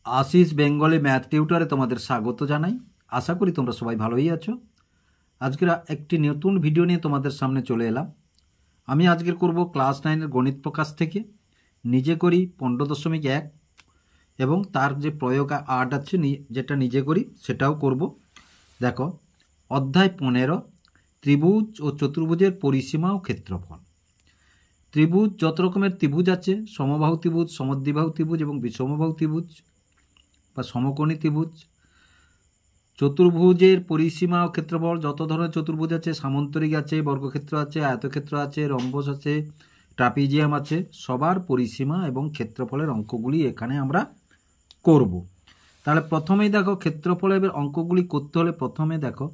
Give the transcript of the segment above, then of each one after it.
आशीष Bengali math टिউটরে তোমাদের স্বাগত জানাই। আশা করি তোমরা সবাই ভালোই আছো। আজকের একটি নতুন ভিডিও নিয়ে তোমাদের সামনে চলে এলাম। আমি আজকের করব ক্লাস 9 এর গণিত প্রকাশ থেকে নিজে করি 15.1 এবং তার যে প্রয়োগ 8 আছে যেটা নিজে করি সেটাও করব। দেখো অধ্যায় 15 ত্রিভুজ ও চতুর্ভুজের পরিসীমা ও ক্ষেত্রফল। ত্রিভুজ যত রকমের ত্রিভুজ আছে, সমবাহু ত্রিভুজ, সমদ্বিবাহু ত্রিভুজ এবং বিষমবাহু ত্রিভুজ বা সমকোণী ত্রিভুজ। চতুর্ভুজের পরিসীমা ও ক্ষেত্রফল, যত ধরনের চতুর্ভুজ আছে, সামান্তরিক আছে, বর্গক্ষেত্র আছে, আয়তক্ষেত্র আছে, রম্বস আছে, ট্রাপিজিয়াম আছে, সবার পরিসীমা এবং ক্ষেত্রফলের অঙ্কগুলি এখানে আমরা করব। তাহলে প্রথমেই দেখো ক্ষেত্রফলের অঙ্কগুলি করতে হলে প্রথমে দেখো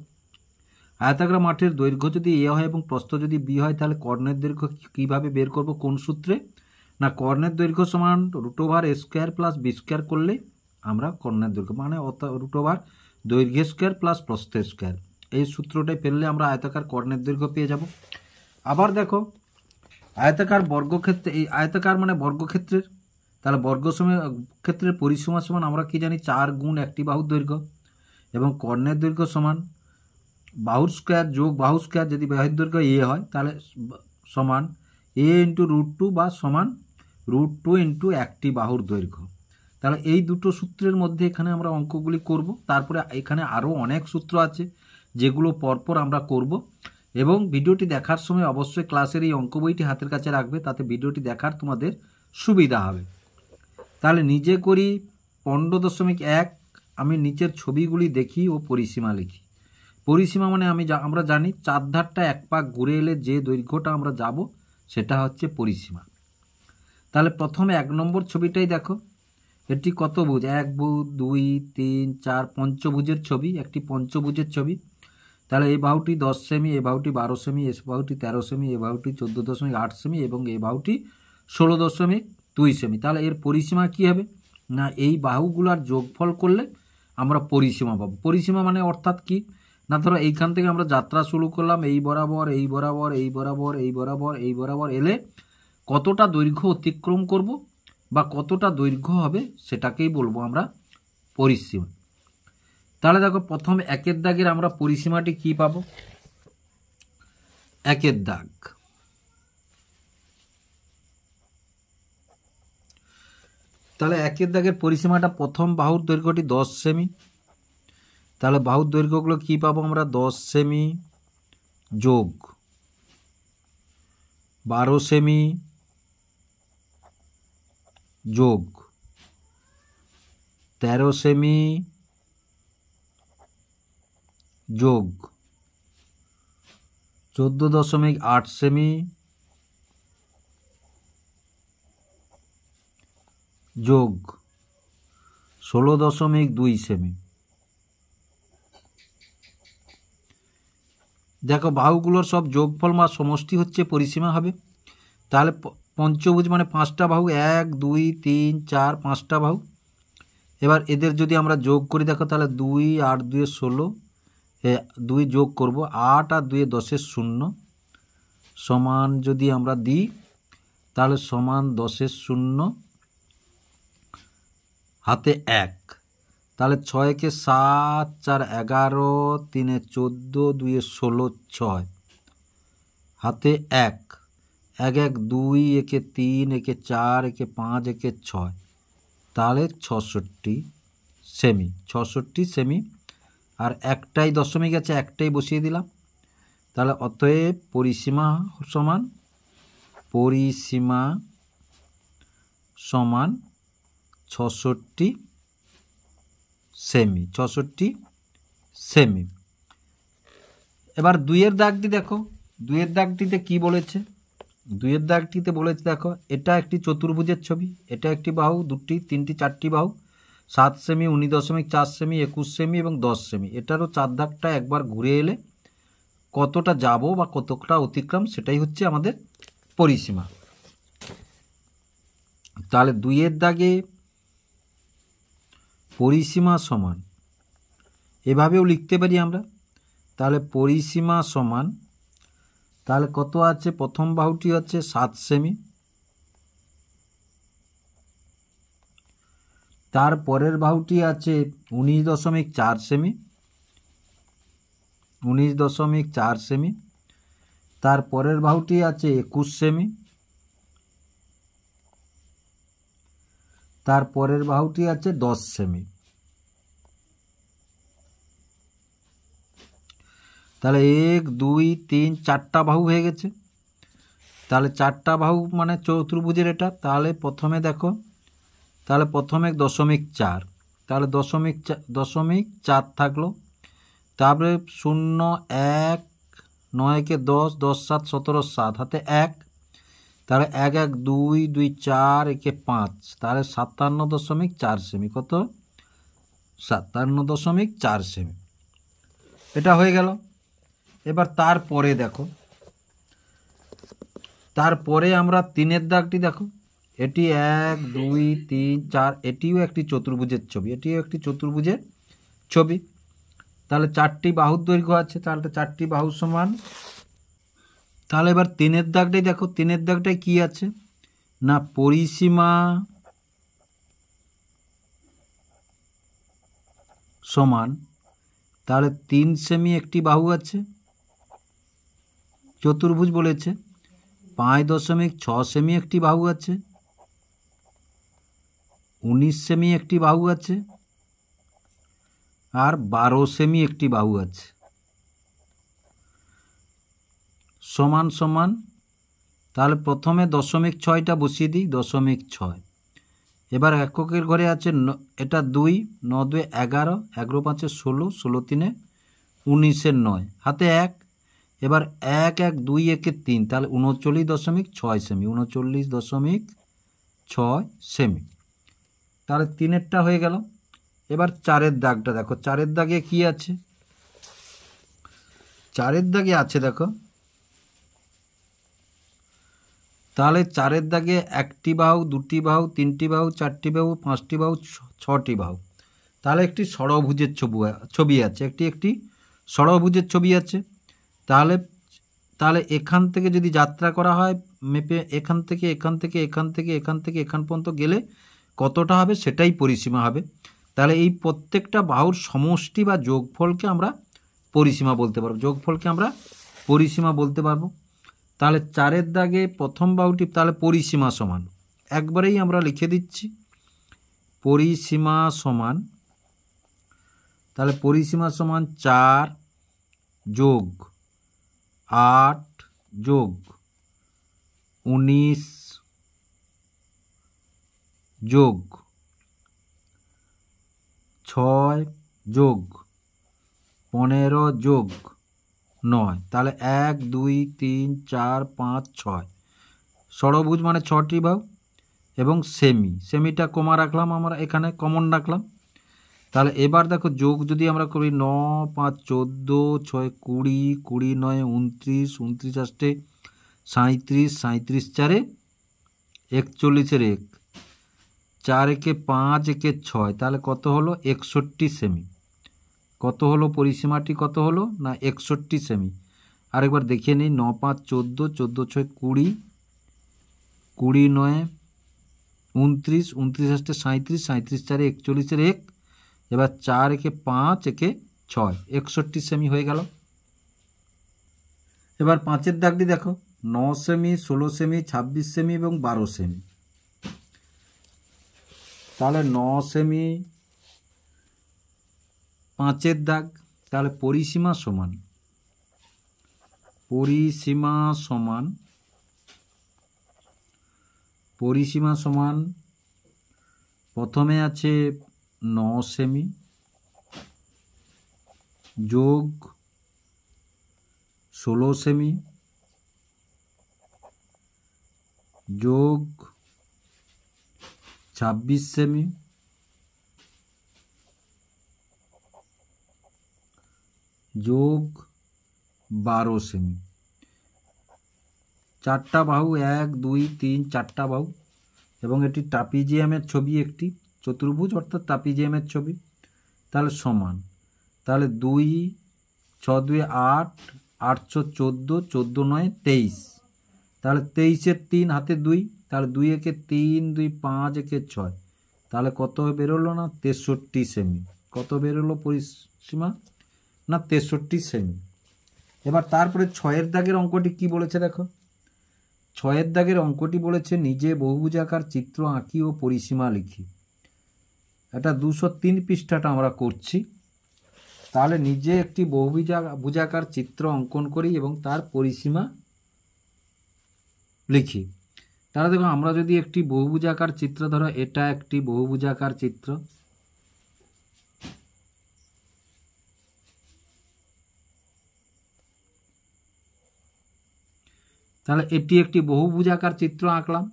আয়তাকার মাঠের দৈর্ঘ্য যদি এ হয় এবং প্রস্থ যদি বি হয় তাহলে কর্ণের দৈর্ঘ্য কীভাবে বের করব, কোন সূত্রে? না, কর্ণের দৈর্ঘ্য সমান √a² + b² করলে আমরা কর্ণের দৈর্ঘ্য মানে √, দৈর্ঘ্য স্কোয়ার প্লাস প্রস্থ স্কোয়ার, এই সূত্রটাই ফেললে আমরা আয়তাকার কর্ণের দৈর্ঘ্য পেয়ে যাব। আবার দেখো আয়তাকার বর্গক্ষেত্রে, এই আয়তাকার মানে বর্গক্ষেত্রের, তাহলে ক্ষেত্রের পরিসীমা সমান আমরা কি জানি 4 গুণ একটি বাহুর দৈর্ঘ্য, এবং কর্ণের দৈর্ঘ্য সমান বাহুর স্কোয়ার যোগ বাহু স্কোয়ার, যদি বাহুর দৈর্ঘ্য এ হয় তাহলে সমান a × √2 বা সমান √2 × একটি বাহুর দৈর্ঘ্য। তাহলে এই দুটো সূত্রের মধ্যে এখানে আমরা অঙ্কগুলি করব। তারপরে এখানে আরও অনেক সূত্র আছে যেগুলো পরপর আমরা করব, এবং ভিডিওটি দেখার সময় অবশ্যই ক্লাসের এই অঙ্ক বইটি হাতের কাছে রাখবে, তাতে ভিডিওটি দেখার তোমাদের সুবিধা হবে। তাহলে নিজে করি 15.1 আমি নিচের ছবিগুলি দেখি ও পরিসীমা লিখি। পরিসীমা মানে আমরা জানি চারধারটা এক পাক ঘুরে এলে যে দৈর্ঘ্যটা আমরা যাব সেটা হচ্ছে পরিসীমা। তাহলে প্রথমে 1 নম্বর ছবিটাই দেখো, এটি কত ভুজ? 1 ভুজ, 2, 3, 4, পঞ্চভুজের ছবি, একটি পঞ্চভুজের ছবি। তাহলে এই বাহুটি 10 সেমি, এই বাহুটি 12 সেমি, এই বাহুটি 13 সেমি, এই বাহুটি 14.8 সেমি এবং এই বাহুটি 16.2 সেমি। তাহলে এর পরিসীমা কি হবে? না, এই বাহুগুলার যোগফল করলে আমরা পরিসীমা পাবো। পরিসীমা মানে অর্থাৎ কি না, ধরো এইখান থেকে আমরা যাত্রা শুরু করলাম, এই বরাবর এই বরাবর এই বরাবর এই বরাবর এই বরাবর এলে কতটা দৈর্ঘ্য অতিক্রম করব বা কতটা দৈর্ঘ্য হবে সেটাকেই বলবো আমরা পরিসীমা। তাহলে দেখো প্রথম 1 দাগের আমরা পরিসীমাটি কি পাবো? 1 দাগ, তাহলে 1 দাগের পরিসীমাটা প্রথম বাহুর দৈর্ঘ্যটি 10 সেমি। তাহলে বাহুর দৈর্ঘ্যগুলো কি পাবো আমরা? 10 সেমি যোগ 12 সেমি যোগ 13 সেমি যোগ 14.8 সেমি যোগ 16.2 সেমি। দেখো বাহুগুলোর সব যোগফল বা সমষ্টি হচ্ছে পরিসীমা হবে। তাহলে পঞ্চভুজ মানে 5টা বাহু, 1, 2, 3, 4, 5টা বাহু। এবার এদের যদি আমরা যোগ করি দেখো, তাহলে 2, 8, 2, 16, 2 যোগ করব 8 আর 2, 10, 0 সমান যদি আমরা দিই তাহলে সমান 10, 0 হাতে 1, তাহলে 6 × 7, 4, 11, 3, 14, 2, 16, 6 হাতে 1, 1, 1, 2, 1, 3, 1, 4, 1, 5, 1, 6, তাহলে 66 সেমি। 66 সেমি, আর একটাই দশমিক আছে, একটাই বসিয়ে দিলাম। তাহলে অতএব পরিসীমা সমান 66 সেমি। 66 সেমি। এবার 2 দাগটি দেখো, 2 দাগটিতে কি বলেছে? 2 দাগটিতে বলেছে দেখো, এটা একটি চতুর্ভুজের ছবি, এটা একটি বাহু, 2টি 3টি 4টি বাহু, 7 সেমি, 19.4 সেমি, 21 সেমি এবং 10 সেমি। এটারও চারধারটা একবার ঘুরে এলে কতটা যাব বা কতটা অতিক্রম সেটাই হচ্ছে আমাদের পরিসীমা। তাহলে 2 দাগে পরিসীমা সমান এভাবেও লিখতে পারি আমরা। তাহলে পরিসীমা সমান, তাহলে কত আছে? প্রথম বাহুটি হচ্ছে 7 সেমি, তার পরের বাহুটি আছে 19.4 সেমি, 19.4 সেমি। তার পরের বাহুটি আছে 21 সেমি, তার পরের বাহুটি আছে 10 সেমি। তাহলে 1 2 3 4টা বাহু হয়ে গেছে। তাহলে 4টা বাহু মানে চতুর্ভুজের এটা। তাহলে প্রথমে দেখো, তাহলে প্রথমে 0.4, তাহলে 0.4 থাকলো। তারপরে 0 1 9 কে 10, 10 7 17, 7 হাতে 1, তাহলে 1 1 2 2 4 1 5, তাহলে 57.4 সেমি। কত? 57.4 সেমি। এটা হয়ে গেল। এবার তারপরে দেখো, তারপরে আমরা 3-এর দাগটি দেখো। এটি 1 2 3 4, এটিও একটি চতুর্ভুজের ছবি, এটিও একটি চতুর্ভুজের ছবি। তাহলে 4টি বাহুর দৈর্ঘ্য আছে, তাহলে 4টি বাহু সমান। তাহলে এবার 3-এর দাগটাই দেখো। 3-এর দাগটায় কি আছে না, পরিসীমা সমান, তাহলে 3 সেমি একটি বাহু আছে, চতুর্ভুজ বলেছে। 5.6 সেমি একটি বাহু আছে, 19 সেমি একটি বাহু আছে, আর 12 সেমি একটি বাহু আছে। সমান সমান, তাহলে প্রথমে 0.6টা বসিয়ে দিই, 0.6। এবার এককের ঘরে আছে এটা 2, 9 2 11, 11 5 16, 16 3 19-এর 9, হাতে 1। এবার 1 1 2 1 3, তাহলে 39.6 সেমি, 39.6 সেমি। তাহলে 3-এরটা হয়ে গেল। এবার 4-এর দাগটা দেখো। 4-এর দাগে কি আছে? 4-এর দাগে আছে দেখো, তাহলে 4-এর দাগে 1টি বাহু, 2টি বাহু, 3টি বাহু, 4টি বাহু, 5টি বাহু, 6টি বাহু। তাহলে একটি ষড়ভুজের ছবি আছে, একটি ষড়ভুজের ছবি আছে। তাহলে এখান থেকে যদি যাত্রা করা হয় মেপে, এখান থেকে এখান থেকে এখান থেকে এখান থেকে এখান পর্যন্ত গেলে কতটা হবে সেটাই পরিসীমা হবে। তাহলে এই প্রত্যেকটা বাহুর সমষ্টি বা যোগফলকে আমরা পরিসীমা বলতে পারবো, যোগফলকে আমরা পরিসীমা বলতে পারবো। তাহলে 4-এর দাগে প্রথম বাহুটি, তাহলে পরিসীমা সমান, একবারেই আমরা লিখে দিচ্ছি পরিসীমা সমান। তাহলে পরিসীমা সমান 4 যোগ 8 যোগ 19 যোগ 6 যোগ 15 যোগ 9, তাহলে 1 2 3 4 5 6। ষড়ভুজ মানে 6টি বাহু এবং সেমিটা কমা রাখলাম, আমরা এখানে কমন রাখলাম। তাহলে এবার দেখো যোগ যদি আমরা করি, 9 5 14, 6 20, 20 9 29, 29 8 37, 37 4 41-এর 1, 4 1 5 1 6, তাহলে কত হলো? 61 সেমি। কত হলো? পরিসীমাটি কত হলো না 61 সেমি। আরেকবার দেখিয়ে নিই, 9 5 14, 14 6 20, 20 9 29, 29 8 37, 37 4 41-এর 1, এবার 4 1 5 1 6, 61 সেমি হয়ে গেল। এবার 5-এর দাগটি দেখো, 9 সেমি, 16 সেমি, 26 সেমি এবং 12 সেমি। তাহলে 9 সেমি 5-এর দাগ, তাহলে পরিসীমা সমান, পরিসীমা সমান, পরিসীমা সমান প্রথমে আছে 9 সেমি যোগ 16 সেমি যোগ 26 সেমি যোগ 12 সেমি। 4টা বাহু, 1 2 3 4টা বাহু, এবং এটি ট্রাপিজিয়ামের ছবি, একটি চতুর্ভুজ অর্থাৎ ট্রাপিজিয়ামের ছবি। তাহলে সমান, তাহলে 2 6 2 8, 814, 14 9 23, তাহলে 23-এর 3 হাতে 2, তাহলে 2 1 3 2 5 1 6, তাহলে কত বেরোলো না 63 সেমি। কত বেরোলো পরিসীমা না 63 সেমি। এবার তারপরে 6-এর দাগের অঙ্কটি কি বলেছে দেখো। 6-এর দাগের অঙ্কটি বলেছে নিজে বহুভুজাকার চিত্র আঁকি ও পরিসীমা লিখি। এটা 203 পৃষ্ঠাটা আমরা করছি। তাহলে নিজে একটি বহুভুজাকার চিত্র অঙ্কন করি এবং তার পরিসীমা লিখি। তাহলে দেখো আমরা যদি একটি বহুভুজাকার চিত্র, ধরো এটা একটি বহুভুজাকার চিত্র, তাহলে এটি একটি বহুভুজাকার চিত্র আঁকলাম।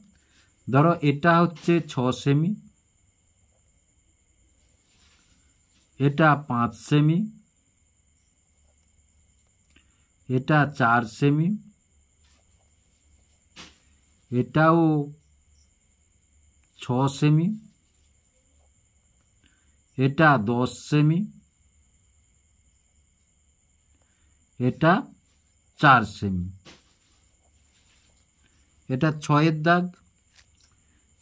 ধরো এটা হচ্ছে 6 সেমি, এটা 5 সেমি, এটা 4 সেমি, এটাও 6 সেমি, এটা 10 সেমি, এটা 4 সেমি। এটা 6-এর দাগ।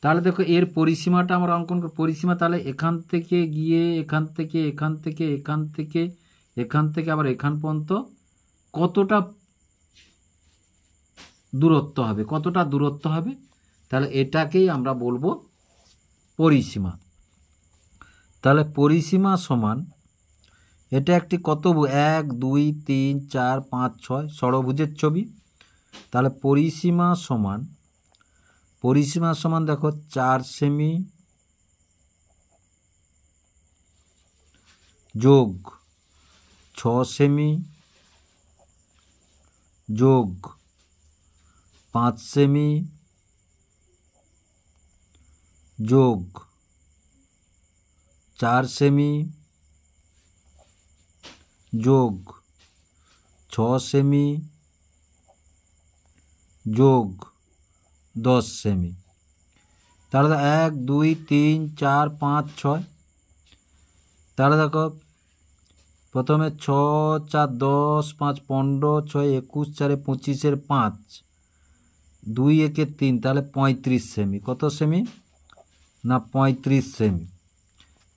তাহলে দেখো এর পরিসীমাটা আমরা অঙ্কন করি। পরিসীমা তাহলে এখান থেকে গিয়ে এখান থেকে এখান থেকে এখান থেকে এখান থেকে আবার এখান পর্যন্ত কতটা দূরত্ব হবে, কতটা দূরত্ব হবে, তাহলে এটাকেই আমরা বলবো পরিসীমা। তাহলে পরিসীমা সমান, এটা একটি কত 1 2 3 4 5 6 ষড়ভুজের ছবি। তাহলে পরিসীমা সমান দেখো 4 সেমি যোগ 6 সেমি যোগ 5 সেমি যোগ 4 সেমি যোগ 6 সেমি যোগ 10 সেমি। তাহলে 1 2 3 4 5 6। তাহলে দেখো প্রথমে 6 4 10 5 15 6 21 4 25 5 2 1 3, তাহলে 35 সেমি। কত সেমি না 35 সেমি।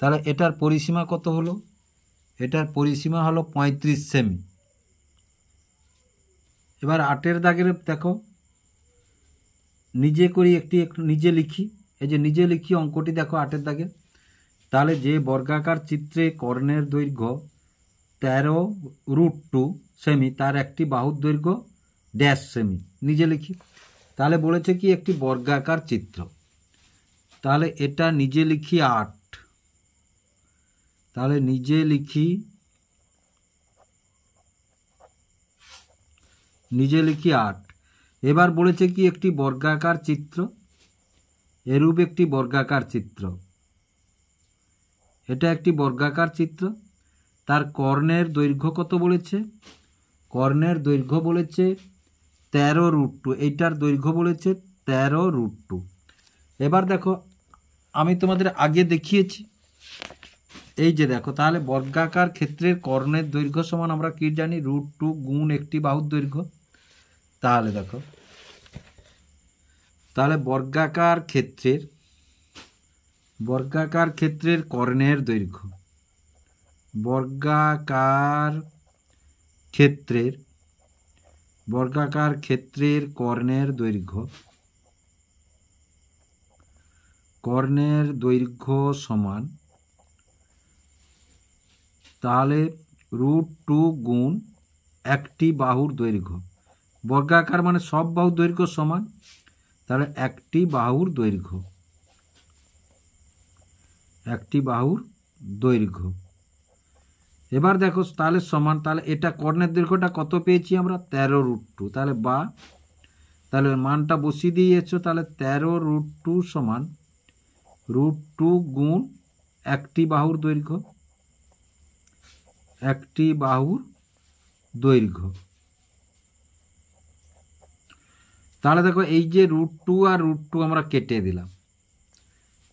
তাহলে এটার পরিসীমা কত হলো, এটার পরিসীমা হলো 35 সেমি। এবার 8-এর দাগের দেখো, নিজে করি একটু নিজে লিখি। এই যে নিজে লিখি অঙ্কটি দেখো 8-এর দাগের। তাহলে যে বর্গাকার চিত্রে কর্ণের দৈর্ঘ্য 13√2 সেমি, তার একটি বাহুর দৈর্ঘ্য ড্যাশ সেমি। নিজে লিখি। তাহলে বলেছে কি একটি বর্গাকার চিত্র, তাহলে এটা নিজে লিখি 8। তাহলে নিজে লিখি 8। এবার বলেছে কি একটি বর্গাকার চিত্র, এরূপ একটি বর্গাকার চিত্র, এটা একটি বর্গাকার চিত্র, তার কর্ণের দৈর্ঘ্য কত বলেছে, কর্ণের দৈর্ঘ্য বলেছে 13√2, এইটার দৈর্ঘ্য বলেছে 13√2। এবার দেখো আমি তোমাদের আগে দেখিয়েছি, এই যে দেখো, তাহলে বর্গাকার ক্ষেত্রের কর্ণের দৈর্ঘ্য সমান আমরা কি জানি, √2 গুণ একটি বাহুর দৈর্ঘ্য। তাহলে দেখো, তাহলে বর্গাকার ক্ষেত্রের কর্ণের দৈর্ঘ্য, বর্গাকার ক্ষেত্রের কর্ণের দৈর্ঘ্য সমান, তাহলে √2 গুণ একটি বাহুর দৈর্ঘ্য। বর্গাকার মানে সব বাহুর দৈর্ঘ্য সমান, তাহলে একটি বাহুর দৈর্ঘ্য। এবার দেখো তাহলে সমান, তাহলে এটা কর্ণের দৈর্ঘ্যটা কত পেয়েছি আমরা, 13√2। তাহলে মানটা বসিয়ে দিয়েছো। তাহলে 13√2 সমান √2 গুণ একটি বাহুর দৈর্ঘ্য, তাহলে দেখো এই যে √2 আর √2 আমরা কেটে দিলাম।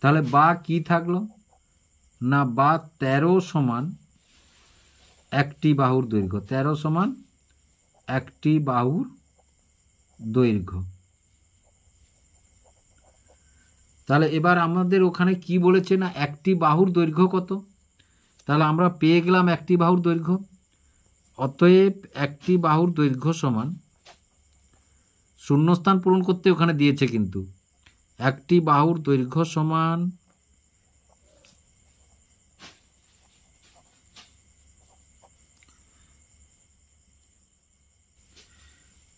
তাহলে বা কি থাকলো না, বা 13 সমান একটি বাহুর দৈর্ঘ্য, 13 সমান একটি বাহুর দৈর্ঘ্য। তাহলে এবার আমাদের ওখানে কি বলেছে না একটি বাহুর দৈর্ঘ্য কত, তাহলে আমরা পেয়ে গেলাম একটি বাহুর দৈর্ঘ্য। অতএব একটি বাহুর দৈর্ঘ্য সমান, শূন্যস্থান পূরণ করতে ওখানে দিয়েছে কিন্তু, একটি বাহুর দৈর্ঘ্য সমান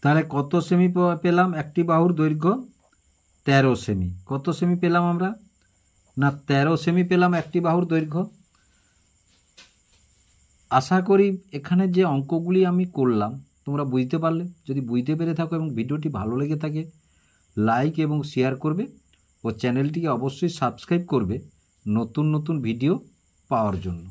তাহলে কত সেমি পেলাম, একটি বাহুর দৈর্ঘ্য 13 সেমি। কত সেমি পেলাম আমরা না 13 সেমি পেলাম একটি বাহুর দৈর্ঘ্য। আশা করি এখানে যে অঙ্কগুলি আমি করলাম তোমরা বুঝতে পারলে। যদি বুঝতে পেরে থাকো এবং ভিডিওটি ভালো লেগে থাকে লাইক এবং শেয়ার করবে ও চ্যানেলটিকে অবশ্যই সাবস্ক্রাইব করবে নতুন নতুন ভিডিও পাওয়ার জন্য।